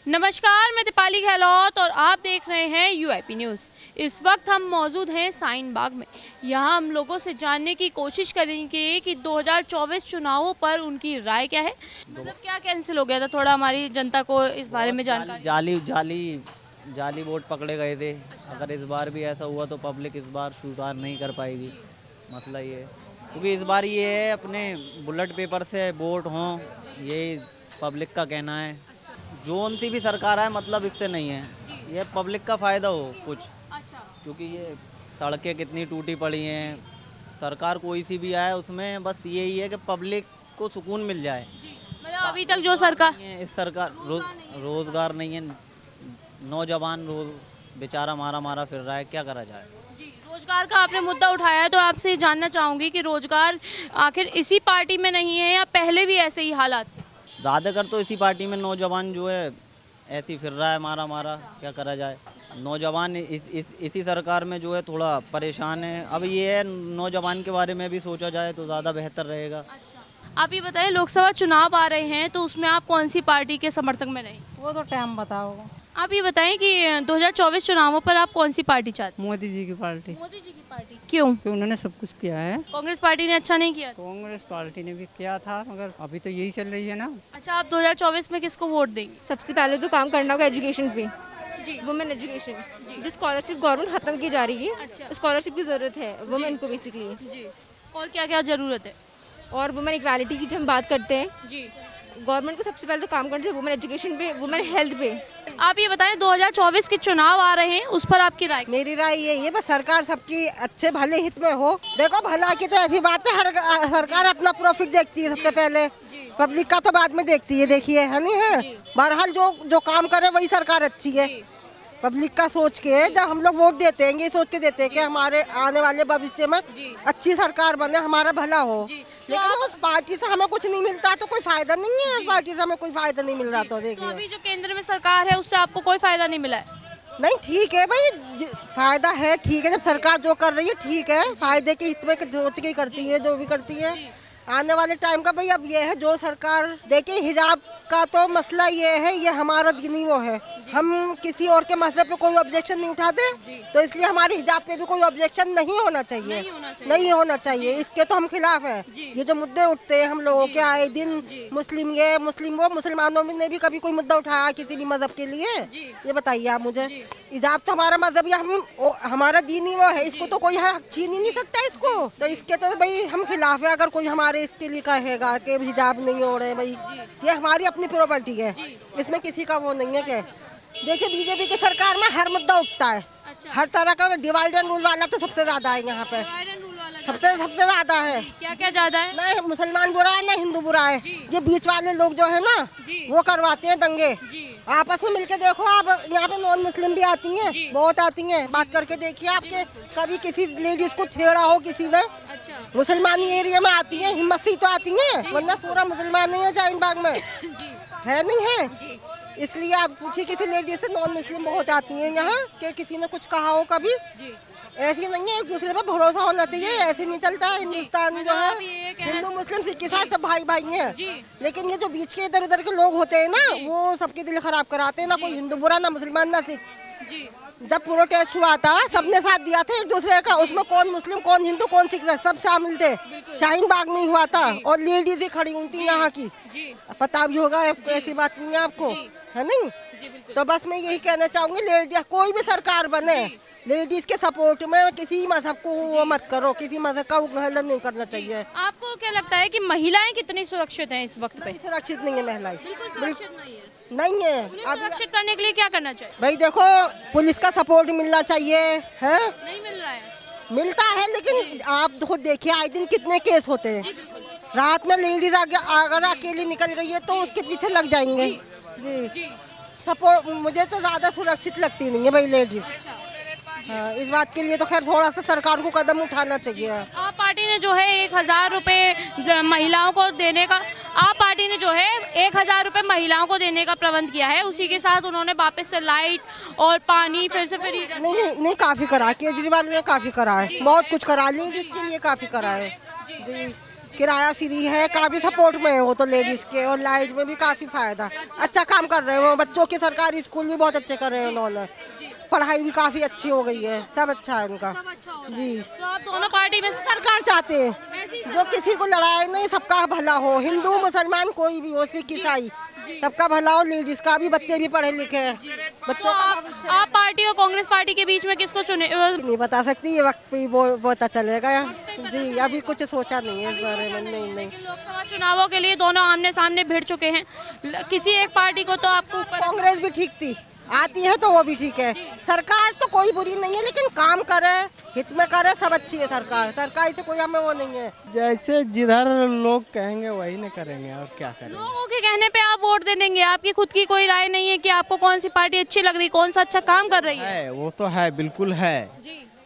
नमस्कार, मैं दीपाली गहलोत और आप देख रहे हैं यूआईपी न्यूज़। इस वक्त हम मौजूद हैं साइन बाग में। यहाँ हम लोगों से जानने की कोशिश करेंगे कि 2024 चुनावों पर उनकी राय क्या है। मतलब क्या कैंसिल हो गया था, थोड़ा हमारी जनता को इस बारे में जानकारी। जाली वोट पकड़े गए थे। अगर इस बार भी ऐसा हुआ तो पब्लिक इस बार सुधार नहीं कर पाएगी। मसला ये है क्योंकि इस बार ये है अपने बुलेट पेपर से वोट हों, यही पब्लिक का कहना है। जोन सी भी सरकार आए मतलब इससे नहीं है, ये पब्लिक का फ़ायदा हो कुछ, अच्छा, क्योंकि ये सड़कें कितनी टूटी पड़ी हैं। सरकार कोई सी भी आए उसमें बस यही है कि पब्लिक को सुकून मिल जाए। मतलब अभी तक जो सरकार नहीं है, इस सरकार रोज़गार नहीं है। नौजवान रोज बेचारा मारा फिर रहा है, क्या करा जाए। जी, रोजगार का आपने मुद्दा उठाया है, तो आपसे जानना चाहूँगी कि रोजगार आखिर इसी पार्टी में नहीं है या पहले भी ऐसे ही हालात थे? ज़्यादातर तो इसी पार्टी में नौजवान जो है ऐसे ही फिर रहा है मारा, क्या करा जाए। नौजवान इसी सरकार में जो है थोड़ा परेशान है। अब ये है नौजवान के बारे में भी सोचा जाए तो ज़्यादा बेहतर रहेगा। आप ये बताएं, लोकसभा चुनाव आ रहे हैं तो उसमें आप कौन सी पार्टी के समर्थक में रहे? वो तो टाइम बताओ। आप ये बताएं कि 2024 चुनावों पर आप कौन सी पार्टी चाहते मोदी जी की पार्टी, हैं? मोदी जी की पार्टी। क्यों? कि उन्होंने सब कुछ किया है। कांग्रेस पार्टी ने अच्छा नहीं किया? कांग्रेस पार्टी ने भी किया था मगर अभी तो यही चल रही है ना। अच्छा, आप 2024 में किसको वोट देंगे? सबसे पहले तो काम करना होगा एजुकेशन पे, जी। Women education. जो स्कॉलरशिप गवर्नमेंट खत्म की जा रही है, अच्छा। स्कॉलरशिप की जरूरत है वुमेन को बेसिकली। जी। और क्या क्या जरूरत है? और वुमेन इक्वालिटी की जब हम बात करते हैं, जी। गवर्नमेंट को सबसे पहले तो काम करना चाहिए वुमेन एजुकेशन पे, वुमेन हेल्थ पे। आप ये बताएं, 2024 के चुनाव आ रहे हैं, उस पर आपकी राय? मेरी राय यही है बस सरकार सबकी अच्छे भले हित में हो। देखो भला की तो ऐसी बात है, हर सरकार अपना प्रॉफिट देखती है सबसे पहले, पब्लिक का तो बाद में देखती है। देखिए है नहीं है, बहरहाल जो काम करे वही सरकार अच्छी है। पब्लिक का सोच के जब हम लोग वोट देते हैं, ये सोच के देते हैं कि हमारे आने वाले भविष्य में अच्छी सरकार बने, हमारा भला हो। लेकिन उस पार्टी से हमें कुछ नहीं मिलता तो कोई फायदा नहीं है। उस पार्टी से हमें कोई फायदा नहीं मिल रहा तो तो देखिए। अभी जो केंद्र में सरकार है उससे आपको कोई फायदा नहीं मिला है? नहीं ठीक है भाई, फायदा है, ठीक है। जब सरकार जो कर रही है ठीक है, फायदे के हित में सोच के करती है जो भी करती है। आने वाले टाइम का भाई अब ये है, जो सरकार देखिए हिजाब का तो मसला ये है, ये हमारा दीनी वो है। हम किसी और के मसले पे कोई ऑब्जेक्शन नहीं उठाते, तो इसलिए हमारे हिजाब पे भी कोई ऑब्जेक्शन नहीं होना चाहिए, नहीं होना चाहिए। इसके तो हम खिलाफ हैं। ये जो मुद्दे उठते हैं हम लोगों के आए दिन, मुस्लिम ये मुस्लिम वो, मुसलमानों ने भी कभी कोई मुद्दा उठाया किसी भी मजहब के लिए? ये बताइए आप मुझे। हिजाब तो हमारा मजहब या हमारा दीनी वो है, इसको तो कोई हक छीन ही नहीं सकता इसको। तो इसके तो भाई हम खिलाफ है। अगर कोई हमारे इसके लिए कहेगा कि हिजाब नहीं हो रहे, भाई ये हमारी अपनी प्रॉपर्टी है, इसमें किसी का वो नहीं है। क्या देखिए बीजेपी की सरकार में हर मुद्दा उठता है। हर तरह का डिवाइड एंड रूल वाला तो सबसे ज्यादा है यहाँ पे, सबसे ज्यादा है। क्या क्या ज्यादा है? ना मुसलमान बुरा है ना हिंदू बुरा है, ये बीच वाले लोग जो है ना वो करवाते हैं दंगे। आपस में मिलके देखो आप, यहाँ पे नॉन मुस्लिम भी आती हैं, बहुत आती हैं। बात करके देखिए आपके कभी किसी लेडीज को छेड़ा हो किसी ने, मुसलमानी एरिया में आती है, हिम्मत से तो आती हैं, वरना पूरा मुसलमान नहीं है शाहीन बाग में, है नहीं है। इसलिए आप पूछिए किसी लेडीज से, नॉन मुस्लिम बहुत आती हैं यहाँ, कि किसी ने कुछ कहा हो कभी। ऐसी नहीं है, एक दूसरे पे भरोसा होना चाहिए, ऐसे नहीं चलता है हिंदुस्तान जो है। हिंदू मुस्लिम सिख ईसाई सब भाई भाई हैं, लेकिन ये जो बीच के इधर उधर के लोग होते हैं ना, वो सबके दिल खराब कराते हैं। ना कोई हिंदू बुरा, ना मुसलमान, ना सिख। जब प्रोटेस्ट हुआ था सबने साथ दिया था एक दूसरे का, उसमें कौन मुस्लिम कौन हिंदू कौन सिख सब शामिल थे। शाहीन बाग में हुआ था और लेडीज ही खड़ी हुई थी यहाँ की, पता भी होगा, ऐसी बात नहीं है आपको, है नहीं। तो बस मैं यही कहना चाहूंगी, लेडीज कोई भी सरकार बने, लेडीज के सपोर्ट में किसी मजहब को वो मत करो, किसी मजहब का उल्लंघन नहीं करना चाहिए। आपको क्या लगता है कि महिलाएं कितनी सुरक्षित हैं इस वक्त पे? सुरक्षित नहीं है महिलाएं, सुरक्षित नहीं है। नहीं है। उन्हें सुरक्षित करने के लिए क्या करना चाहिए? भाई देखो पुलिस का सपोर्ट मिलना चाहिए, है नहीं मिल रहा है। मिलता है, लेकिन आप खुद देखिए आए दिन कितने केस होते हैं। रात में लेडीज अगर अकेली निकल गई है तो उसके पीछे लग जाएंगे। जी सपोर्ट मुझे तो ज्यादा सुरक्षित लगती नहीं है भाई लेडीज। हाँ, इस बात के लिए तो खैर थोड़ा सा सरकार को कदम उठाना चाहिए। आप पार्टी ने जो है 1000 रुपये महिलाओं को देने का, आप पार्टी ने जो है 1000 रुपये महिलाओं को देने का प्रबंध किया है, उसी के साथ उन्होंने वापस से लाइट और पानी फिर से नहीं काफी करा, केजरीवाल ने काफी करा है, बहुत कुछ करा, लेडीज के लिए काफी करा है। जी किराया फ्री है, काफ़ी सपोर्ट में है वो तो लेडीज़ के, और लाइट में भी काफ़ी फ़ायदा। अच्छा काम कर रहे हैं वो, बच्चों के सरकारी स्कूल भी बहुत अच्छे कर रहे हैं उन्होंने, पढ़ाई भी काफ़ी अच्छी हो गई है, सब अच्छा है उनका। जी, तो आप दोनों पार्टी में सरकार चाहते हैं जो किसी को लड़ाई नहीं, सबका भला हो, हिंदू मुसलमान कोई भी हो, सिख ईसाई, सबका भला हो, लेडीज़ का भी, बच्चे भी पढ़े लिखे हैं, बच्चों का भविष्य आप पार्टी और कांग्रेस पार्टी के बीच में किसको चुने? नहीं बता सकती, ये वक्त पे ही पता चलेगा। जी, अभी कुछ सोचा नहीं है इस बारे में। नहीं लेकिन लोकसभा चुनावों के लिए दोनों आमने सामने भिड़ चुके हैं, किसी एक पार्टी को तो आपको ऊपर कांग्रेस भी ठीक थी, आती है तो वो भी ठीक है। सरकार तो कोई बुरी नहीं है, लेकिन काम करे, हित में करे, सब अच्छी है सरकार, सरकार से कोई हमें वो नहीं है। जैसे जिधर लोग कहेंगे वही न करेंगे, और क्या करेंगे। लोगों के कहने पे आप वोट दे देंगे, आपकी खुद की कोई राय नहीं है कि आपको कौन सी पार्टी अच्छी लग रही, कौन सा अच्छा काम कर रही है? वो तो है, बिल्कुल है,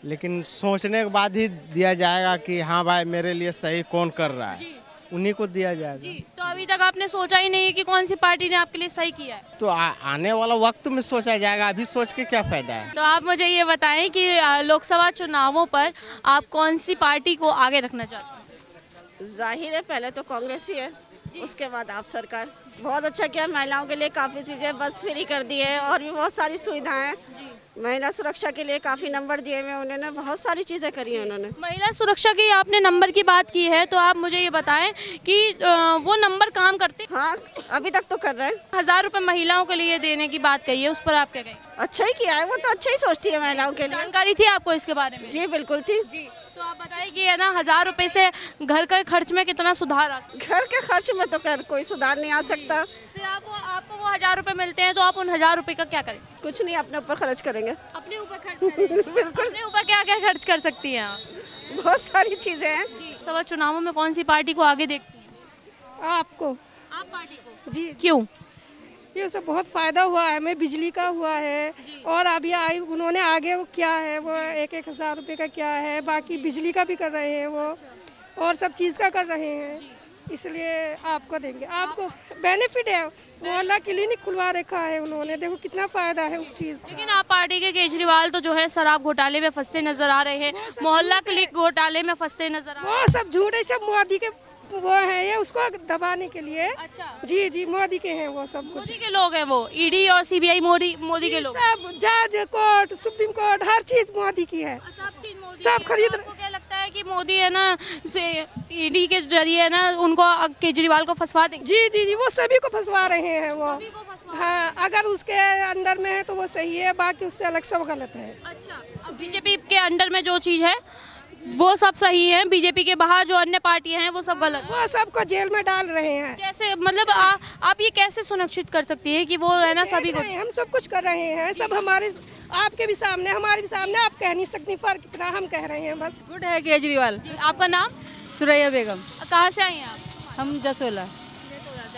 लेकिन सोचने के बाद ही दिया जाएगा कि हाँ भाई मेरे लिए सही कौन कर रहा है, उन्हीं को दिया जाएगा। तो अभी तक आपने सोचा ही नहीं है कि कौन सी पार्टी ने आपके लिए सही किया है? तो आने वाला वक्त में सोचा जाएगा, अभी सोच के क्या फायदा है। तो आप मुझे ये बताएं कि लोकसभा चुनावों पर आप कौन सी पार्टी को आगे रखना चाहते हैं? जाहिर है पहले तो कांग्रेस ही है, उसके बाद आप सरकार। बहुत अच्छा किया महिलाओं के लिए, काफ़ी चीज़ें बस फ्री कर दी है और भी बहुत सारी सुविधाएं, महिला सुरक्षा के लिए काफ़ी नंबर दिए हुए उन्होंने, बहुत सारी चीज़ें करी हैं उन्होंने। महिला सुरक्षा की आपने नंबर की बात की है, तो आप मुझे ये बताएं कि वो नंबर काम करते? हाँ, अभी तक तो कर रहे हैं। 1000 रुपए महिलाओं के लिए देने की बात कही है, उस पर आप क्या कहें? अच्छा ही किया है, वो तो अच्छा ही सोचती है महिलाओं के लिए। जानकारी थी आपको इसके बारे में? जी बिल्कुल थी। जी, तो आप बताइए कि है ना 1000 रुपए से घर के खर्च में कितना सुधार आ सकता है? घर के खर्च में तो कोई सुधार नहीं आ सकता। फिर आपको वो 1000 रुपए मिलते हैं, तो आप उन 1000 रुपए का क्या करें? कुछ नहीं, अपने ऊपर खर्च करेंगे। अपने ऊपर खर्च करें? बिल्कुल, अपने ऊपर क्या क्या खर्च कर सकती हैं आप? बहुत सारी चीज़ें हैं। लोकसभा चुनावों में कौन सी पार्टी को आगे देखती हैं? आपको आप पार्टी को? जी, क्यों? ये सब बहुत फ़ायदा हुआ है, हमें बिजली का हुआ है, और अभी आई उन्होंने आगे वो क्या है, वो 1,000 रुपये का क्या है, बाकी बिजली का भी कर रहे हैं वो, और सब चीज़ का कर रहे हैं, इसलिए आपको देंगे। आपको बेनिफिट है, मोहल्ला क्लिनिक खुलवा रखा है उन्होंने, देखो कितना फ़ायदा है उस चीज़। लेकिन आप पार्टी के केजरीवाल तो जो है शराब घोटाले में फंसते नजर आ रहे हैं, मोहल्ला क्लिनिक घोटाले में फंसते नजर आ रहे हैं। वो सब झूठ है, सब मोदी के वो है, ये उसको दबाने के लिए। अच्छा, जी जी, मोदी के हैं वो सब कुछ, मोदी के लोग हैं वो, ईडी और सीबीआई मोदी के लोग। सब जज, कोर्ट, सुप्रीम कोर्ट, हर चीज़ मोदी की है, सब खरीद। आपको क्या लगता है कि मोदी है ना ईडी के जरिए है ना उनको केजरीवाल को फंसवा देंगे? जी जी जी, वो सभी को फंसवा रहे हैं वो। हाँ, अगर उसके अंडर में है तो वो सही है, बाकी उससे अलग सब गलत है। अच्छा, अब बीजेपी के अंडर में जो चीज़ है वो सब सही है, बीजेपी के बाहर जो अन्य पार्टियां हैं वो सब गलत है। वो सबको जेल में डाल रहे हैं। कैसे, मतलब आप ये कैसे सुनिश्चित कर सकती है कि वो है ना सभी को? हम सब कुछ कर रहे हैं, सब हमारे आपके भी सामने, हमारे भी सामने, आप कह नहीं सकती फर्क कितना, हम कह रहे हैं बस। गुड है केजरीवाल। आपका नाम? सुरैया बेगम। कहाँ से आई हैं आप? हम जसोला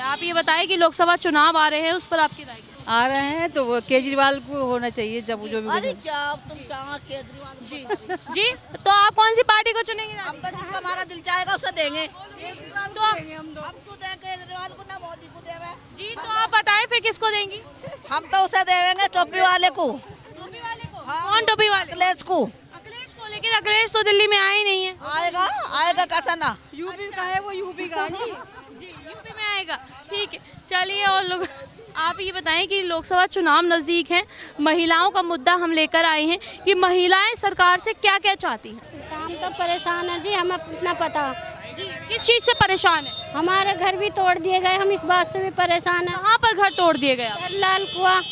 आप ये बताएं कि लोकसभा चुनाव आ रहे हैं, उस पर आपकी राय क्या? आ रहे हैं तो वो केजरीवाल को होना चाहिए, जब जो भी क्या तुम कहाँ केजरीवाल? जी, तो आप कौन सी पार्टी को चुनेंगे? हम तो जिसका हमारा दिल चाहेगा उसे देंगे। तो हम क्यों दें केजरीवाल को, ना मोदी को देवे। जी, तो आप बताएं फिर किसको देंगी? हम तो उसे देवेंगे टोपी वाले को। टोपी वाले को? हाँ। कौन टोपी वाले? अखिलेश को। अखिलेश को, लेकिन अखिलेश तो दिल्ली में आया ही नहीं है। आएगा, आएगा कैसा ना। यूपी का है वो, यूपी का। जी, यूपी में आएगा, ठीक है। चलिए, और लोग आप ये बताएं कि लोकसभा चुनाव नज़दीक हैं, महिलाओं का मुद्दा हम लेकर आए हैं कि महिलाएं सरकार से क्या क्या चाहती हैं। हम तो परेशान है जी, हमें इतना पता। जी, किस चीज़ से परेशान है? हमारे घर भी तोड़ दिए गए, हम इस बात से भी परेशान है। कहाँ पर घर तोड़ दिए गए आप? लाल कुआं।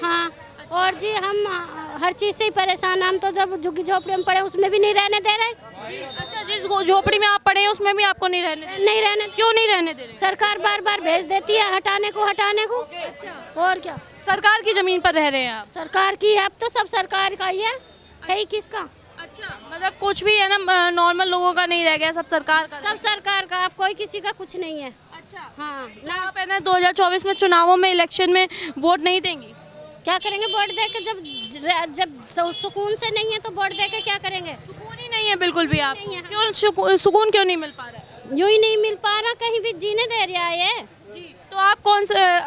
हाँ, और जी हम हर चीज़ से ही परेशान हैं। हम तो जब झुग्गी झोपड़ी में पड़े उसमें भी नहीं रहने दे रहे। अच्छा, जिस झोपड़ी में आप पड़े हैं उसमें भी आपको नहीं रहने? क्यों नहीं रहने दे रहे? सरकार बार बार भेज देती है हटाने को। और क्या, सरकार की जमीन पर रह रहे हैं आप? सरकार की है, अब तो सब सरकार का ही है ही किसका? अच्छा, मतलब कुछ भी है ना नॉर्मल लोगों का नहीं रह गया, सब सरकार का? सब सरकार का, अब कोई किसी का कुछ नहीं है। अच्छा, हाँ, ना आप है ना 2024 में चुनावों में इलेक्शन में वोट नहीं देंगी? क्या करेंगे वोट दे के? जब सुकून से नहीं है तो वोट दे के क्या करेंगे? सुकून ही नहीं है बिल्कुल भी। आप क्यों सुकून क्यों नहीं मिल पा रहा है? यूं ही नहीं मिल पा रहा, कहीं भी जीने दे रहा है। जी, तो आप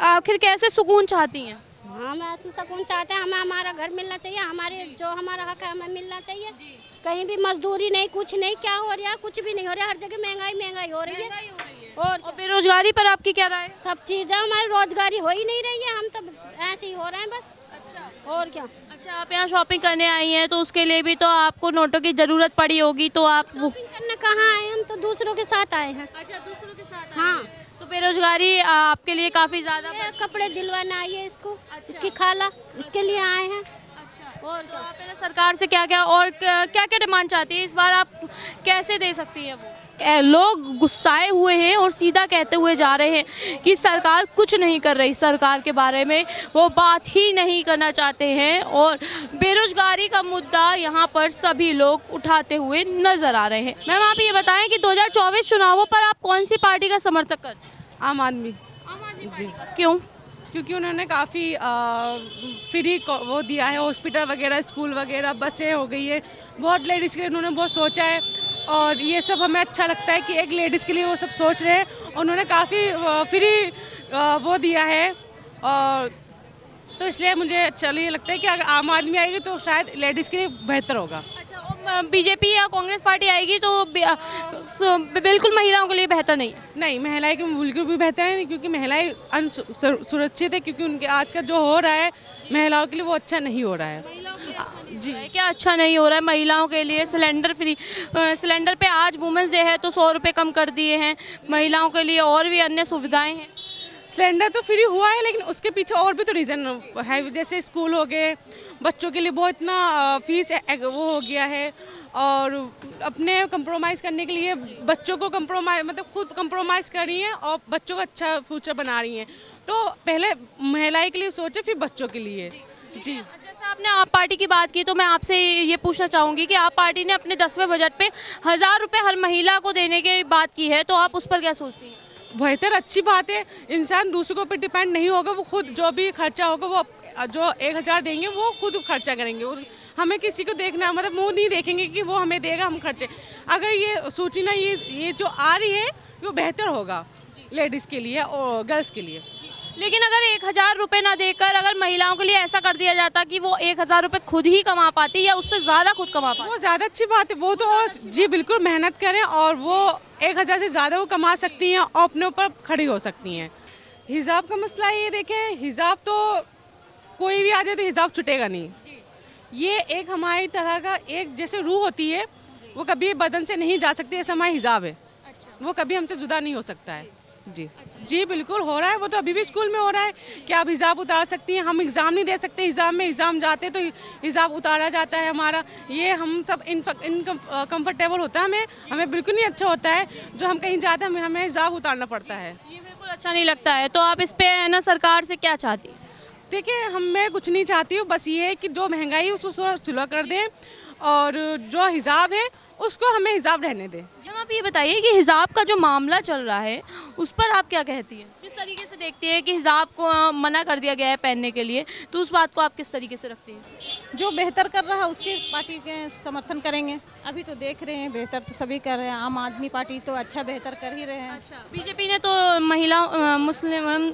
आखिर कैसे सुकून चाहती हैं? हम ऐसी सकून चाहते हैं, हमें हमारा घर मिलना चाहिए, हमारे जो हमारा हक है हमें मिलना चाहिए। कहीं भी मजदूरी नहीं, कुछ नहीं, क्या हो रहा है, कुछ भी नहीं हो रहा है, हर जगह महंगाई हो रही है। और बेरोजगारी पर आपकी क्या राय है? सब चीज़ें हमारी रोजगारी हो ही नहीं रही है, हम तो ऐसे ही हो रहे हैं बस। अच्छा, और क्या, अच्छा, आप यहाँ शॉपिंग करने आई हैं तो उसके लिए भी तो आपको नोटों की ज़रूरत पड़ी होगी, तो आप वो शॉपिंग करने कहाँ आए, हम तो दूसरों के साथ आए हैं। अच्छा, दूसरों के साथ हाँ, तो बेरोजगारी आपके लिए काफ़ी ज़्यादा ये कपड़े दिलवाना आई है इसको, इसकी खाला, इसके लिए आए हैं। और तो आप है ना सरकार से क्या क्या और क्या क्या डिमांड चाहती है इस बार, आप कैसे दे सकती हैं वो? लोग गुस्साए हुए हैं और सीधा कहते हुए जा रहे हैं कि सरकार कुछ नहीं कर रही, सरकार के बारे में वो बात ही नहीं करना चाहते हैं और बेरोजगारी का मुद्दा यहाँ पर सभी लोग उठाते हुए नजर आ रहे हैं। मैम, आप ये बताएं कि 2024 चुनावों पर आप कौन सी पार्टी का समर्थक करते हैं? आम आदमी, जी, क्यों? क्योंकि उन्होंने काफ़ी फ्री वो दिया है, हॉस्पिटल वगैरह, स्कूल वगैरह, बसें हो गई है, बहुत लेडीज़ के लिए उन्होंने बहुत सोचा है और ये सब हमें अच्छा लगता है कि एक लेडीज़ के लिए वो सब सोच रहे हैं। उन्होंने काफ़ी फ्री वो दिया है और तो इसलिए मुझे चलो ये लगता है कि अगर आम आदमी आएगी तो शायद लेडीज़ के लिए बेहतर होगा। अच्छा, बीजेपी या कांग्रेस पार्टी आएगी तो बिल्कुल महिलाओं के लिए बेहतर नहीं है? नहीं, महिलाएं के बिल्कुल भी बेहतर है नहीं, क्योंकि महिलाएं सुरक्षित है, क्योंकि उनके आज का जो हो रहा है महिलाओं के लिए वो अच्छा नहीं हो रहा है। जी, क्या अच्छा नहीं हो रहा है महिलाओं के लिए? सिलेंडर फ्री, सिलेंडर पे आज वुमेंस डे है तो 100 रुपये कम कर दिए हैं महिलाओं के लिए, और भी अन्य सुविधाएं हैं। सिलेंडर तो फ्री हुआ है लेकिन उसके पीछे और भी तो रीज़न है, जैसे स्कूल हो गए, बच्चों के लिए बहुत इतना फीस वो हो गया है और अपने कंप्रोमाइज़ करने के लिए बच्चों को मतलब खुद कंप्रोमाइज़ कर रही हैं और बच्चों का अच्छा फ्यूचर बना रही हैं। तो पहले महिलाएं के लिए सोचे, फिर बच्चों के लिए। जी, जैसा आपने आप पार्टी की बात की तो मैं आपसे ये पूछना चाहूँगी कि आप पार्टी ने अपने 10वें बजट पे 1000 रुपये हर महिला को देने की बात की है, तो आप उस पर क्या सोचती हैं? बेहतर, अच्छी बात है। इंसान दूसरों पर डिपेंड नहीं होगा, वो खुद जो भी खर्चा होगा वो जो 1000 देंगे वो खुद खर्चा करेंगे। हमें किसी को देखना, मतलब मुँह नहीं देखेंगे कि वो हमें देगा, हम खर्चे। अगर ये सोची ना, ये जो आ रही है वो बेहतर होगा लेडीज़ के लिए और गर्ल्स के लिए। लेकिन अगर 1000 रुपये ना देकर अगर महिलाओं के लिए ऐसा कर दिया जाता कि वो 1000 रुपये खुद ही कमा पाती या उससे ज़्यादा खुद कमा पाती, वो ज़्यादा अच्छी बात है। वो तो और जी बिल्कुल मेहनत करें और वो 1000 से ज़्यादा वो कमा सकती हैं और अपने ऊपर खड़ी हो सकती हैं। हिजाब का मसला ये देखें, हिजाब तो कोई भी आ जाए तो हिजाब छुटेगा नहीं। ये एक हमारी तरह का एक जैसे रूह होती है, वो कभी बदन से नहीं जा सकती, ऐसा हमारा हिजाब है। वो कभी हमसे जुदा नहीं हो सकता है। जी, जी बिल्कुल हो रहा है, वो तो अभी भी स्कूल में हो रहा है कि आप हिजाब उतार सकती हैं। हम एग्ज़ाम नहीं दे सकते, एग्ज़ाम जाते तो हिजाब उतारा जाता है हमारा। ये हम सब इनकम्फर्टेबल होता है, हमें बिल्कुल नहीं अच्छा होता है। जो हम कहीं जाते हैं हमें हिजाब उतारना पड़ता है, ये बिल्कुल अच्छा नहीं लगता है। तो आप इस पे है ना सरकार से क्या चाहती हैं? देखिए, मैं कुछ नहीं चाहती हूँ, बस ये है कि जो महंगाई है उसको थोड़ा सुलह कर दें और जो हिजाब है उसको हमें हिजाब रहने दें। जब आप ये बताइए कि हिजाब का जो मामला चल रहा है उस पर आप क्या कहती हैं? किस तरीके से देखती है कि हिजाब को मना कर दिया गया है पहनने के लिए, तो उस बात को आप किस तरीके से रखती हैं? जो बेहतर कर रहा है उसके पार्टी के समर्थन करेंगे। अभी तो देख रहे हैं बेहतर तो सभी कर रहे हैं, आम आदमी पार्टी तो अच्छा बेहतर कर ही रहे हैं। अच्छा, बीजेपी ने तो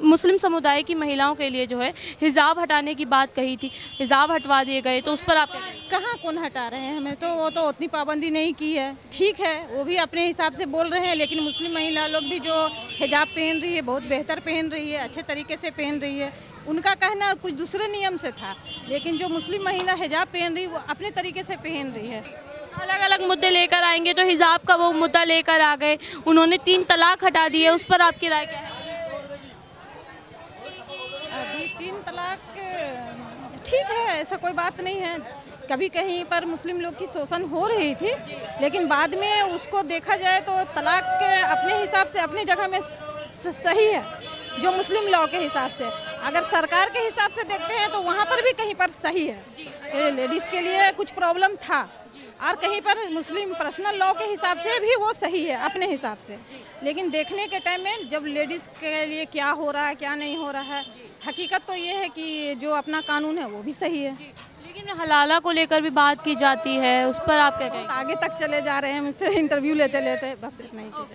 मुस्लिम समुदाय की महिलाओं के लिए जो है हिजाब हटाने की बात कही थी, हिजाब हटवा दिए गए, तो उस पर आप क्या कहेंगे? कहाँ कौन हटा रहे हैं, हमें तो वो तो उतनी पाबंदी नहीं की है। ठीक है, वो भी अपने हिसाब से बोल रहे हैं, लेकिन मुस्लिम महिला लोग भी जो हिजाब पहन रही है बहुत बेहतर पहन रही है, अच्छे तरीके से पहन रही है। उनका कहना कुछ दूसरे नियम से था, लेकिन जो मुस्लिम महिला हिजाब पहन रही है वो अपने तरीके से पहन रही है। अलग अलग मुद्दे लेकर आएंगे तो हिजाब का वो मुद्दा लेकर आ गए, उन्होंने 3 तलाक हटा दिए, उस पर आपकी राय क्या है? अभी 3 तलाक ठीक है, ऐसा कोई बात नहीं है। कभी कहीं पर मुस्लिम लोग की शोषण हो रही थी, लेकिन बाद में उसको देखा जाए तो तलाक अपने हिसाब से अपनी जगह में सही है, जो मुस्लिम लॉ के हिसाब से। अगर सरकार के हिसाब से देखते हैं तो वहाँ पर भी कहीं पर सही है, लेडीज़ के लिए कुछ प्रॉब्लम था, और कहीं पर मुस्लिम पर्सनल लॉ के हिसाब से भी वो सही है अपने हिसाब से। लेकिन देखने के टाइम में जब लेडीज़ के लिए क्या हो रहा है क्या नहीं हो रहा है, हकीकत तो ये है कि जो अपना कानून है वो भी सही है। लेकिन हलाला को लेकर भी बात की जाती है, उस पर आप क्या कहेंगे? आगे तक चले जा रहे हैं, मुझसे इंटरव्यू लेते लेते, बस इतना ही कीजिए।